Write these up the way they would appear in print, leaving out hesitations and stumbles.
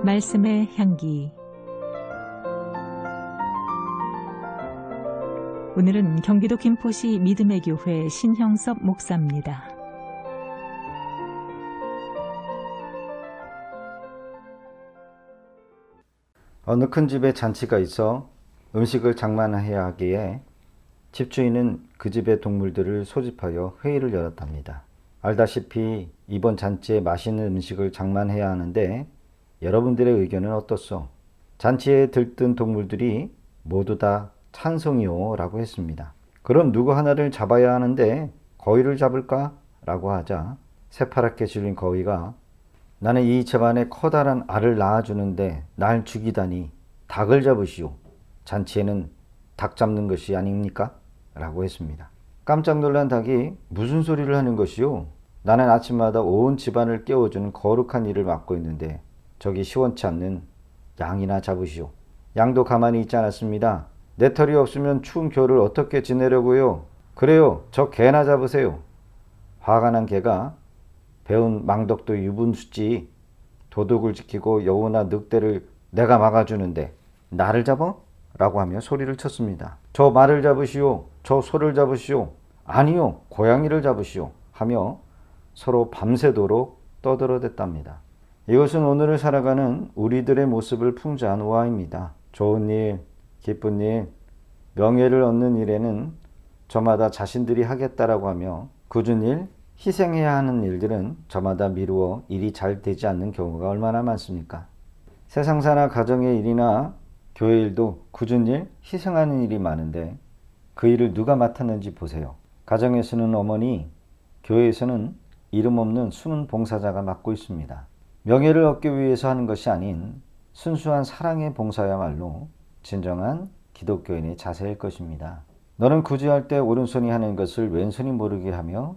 말씀의 향기. 오늘은 경기도 김포시 믿음의 교회 신형섭 목사입니다. 어느 큰 집에 잔치가 있어 음식을 장만해야 하기에 집주인은 그 집의 동물들을 소집하여 회의를 열었답니다. 알다시피 이번 잔치에 맛있는 음식을 장만해야 하는데 여러분들의 의견은 어떻소? 잔치에 들뜬 동물들이 모두 다 찬성이요 라고 했습니다. 그럼 누구 하나를 잡아야 하는데 거위를 잡을까? 라고 하자 새파랗게 질린 거위가 나는 이 집안에 커다란 알을 낳아주는데 날 죽이다니 닭을 잡으시오. 잔치에는 닭 잡는 것이 아닙니까? 라고 했습니다. 깜짝 놀란 닭이 무슨 소리를 하는 것이오? 나는 아침마다 온 집안을 깨워주는 거룩한 일을 맡고 있는데 저기 시원치 않는 양이나 잡으시오. 양도 가만히 있지 않았습니다. 내 털이 없으면 추운 겨울을 어떻게 지내려고요? 그래요, 저 개나 잡으세요. 화가 난 개가 배운 망덕도 유분수지 도둑을 지키고 여우나 늑대를 내가 막아주는데 나를 잡아? 라고 하며 소리를 쳤습니다. 저 말을 잡으시오. 저 소를 잡으시오. 아니요, 고양이를 잡으시오. 하며 서로 밤새도록 떠들어댔답니다. 이것은 오늘을 살아가는 우리들의 모습을 풍자한 우화입니다. 좋은 일, 기쁜 일, 명예를 얻는 일에는 저마다 자신들이 하겠다라고 하며 굳은 일, 희생해야 하는 일들은 저마다 미루어 일이 잘 되지 않는 경우가 얼마나 많습니까? 세상사나 가정의 일이나 교회 일도 굳은 일, 희생하는 일이 많은데 그 일을 누가 맡았는지 보세요. 가정에서는 어머니, 교회에서는 이름 없는 숨은 봉사자가 맡고 있습니다. 명예를 얻기 위해서 하는 것이 아닌 순수한 사랑의 봉사야말로 진정한 기독교인의 자세일 것입니다. 너는 구제할 때 오른손이 하는 것을 왼손이 모르게 하며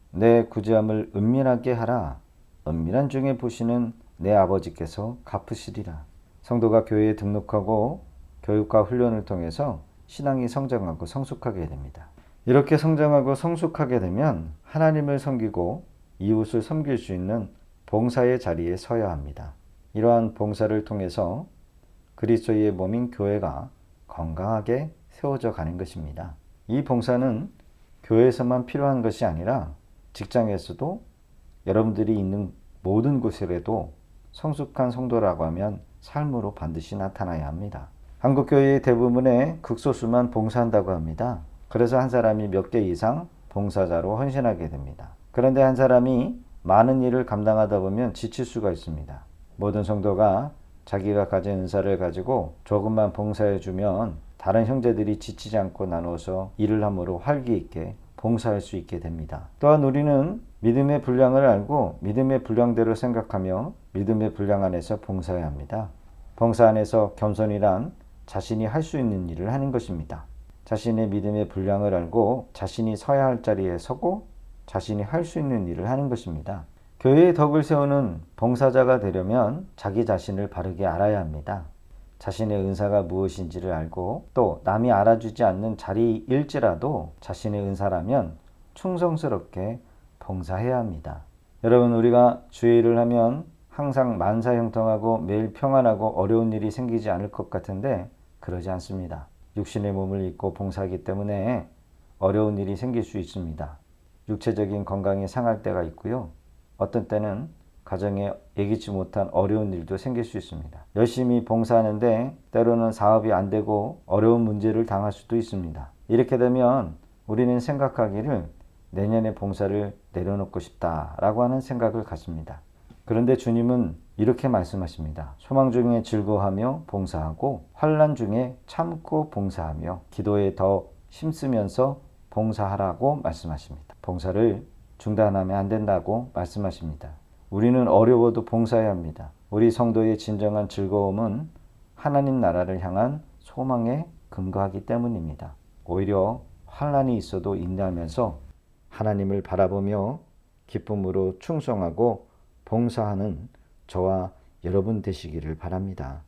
내 구제함을 은밀하게 하라. 은밀한 중에 보시는 내 아버지께서 갚으시리라. 성도가 교회에 등록하고 교육과 훈련을 통해서 신앙이 성장하고 성숙하게 됩니다. 이렇게 성장하고 성숙하게 되면 하나님을 섬기고 이웃을 섬길 수 있는 봉사의 자리에 서야 합니다. 이러한 봉사를 통해서 그리스도의 몸인 교회가 건강하게 세워져 가는 것입니다. 이 봉사는 교회에서만 필요한 것이 아니라 직장에서도 여러분들이 있는 모든 곳에라도 성숙한 성도라고 하면 삶으로 반드시 나타나야 합니다. 한국 교회의 대부분의 극소수만 봉사한다고 합니다. 그래서 한 사람이 몇 개 이상 봉사자로 헌신하게 됩니다. 그런데 한 사람이 많은 일을 감당하다 보면 지칠 수가 있습니다. 모든 성도가 자기가 가진 은사를 가지고 조금만 봉사해주면 다른 형제들이 지치지 않고 나눠서 일을 함으로 활기 있게 봉사할 수 있게 됩니다. 또한 우리는 믿음의 분량을 알고 믿음의 분량대로 생각하며 믿음의 분량 안에서 봉사해야 합니다. 봉사 안에서 겸손이란 자신이 할 수 있는 일을 하는 것입니다. 자신의 믿음의 분량을 알고 자신이 서야 할 자리에 서고 자신이 할 수 있는 일을 하는 것입니다. 교회의 덕을 세우는 봉사자가 되려면 자기 자신을 바르게 알아야 합니다. 자신의 은사가 무엇인지를 알고 또 남이 알아주지 않는 자리일지라도 자신의 은사라면 충성스럽게 봉사해야 합니다. 여러분, 우리가 주의 일을 하면 항상 만사형통하고 매일 평안하고 어려운 일이 생기지 않을 것 같은데 그러지 않습니다. 육신의 몸을 입고 봉사하기 때문에 어려운 일이 생길 수 있습니다. 육체적인 건강이 상할 때가 있고요. 어떤 때는 가정에 예기치 못한 어려운 일도 생길 수 있습니다. 열심히 봉사하는데 때로는 사업이 안 되고 어려운 문제를 당할 수도 있습니다. 이렇게 되면 우리는 생각하기를 내년에 봉사를 내려놓고 싶다라고 하는 생각을 갖습니다. 그런데 주님은 이렇게 말씀하십니다. 소망 중에 즐거워하며 봉사하고 환난 중에 참고 봉사하며 기도에 더 힘쓰면서 봉사하라고 말씀하십니다. 봉사를 중단하면 안 된다고 말씀하십니다. 우리는 어려워도 봉사해야 합니다. 우리 성도의 진정한 즐거움은 하나님 나라를 향한 소망에 근거하기 때문입니다. 오히려 환난이 있어도 인내하면서 하나님을 바라보며 기쁨으로 충성하고 봉사하는 저와 여러분 되시기를 바랍니다.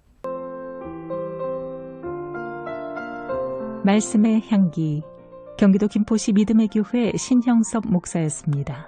말씀의 향기. 경기도 김포시 믿음의 교회 신형섭 목사였습니다.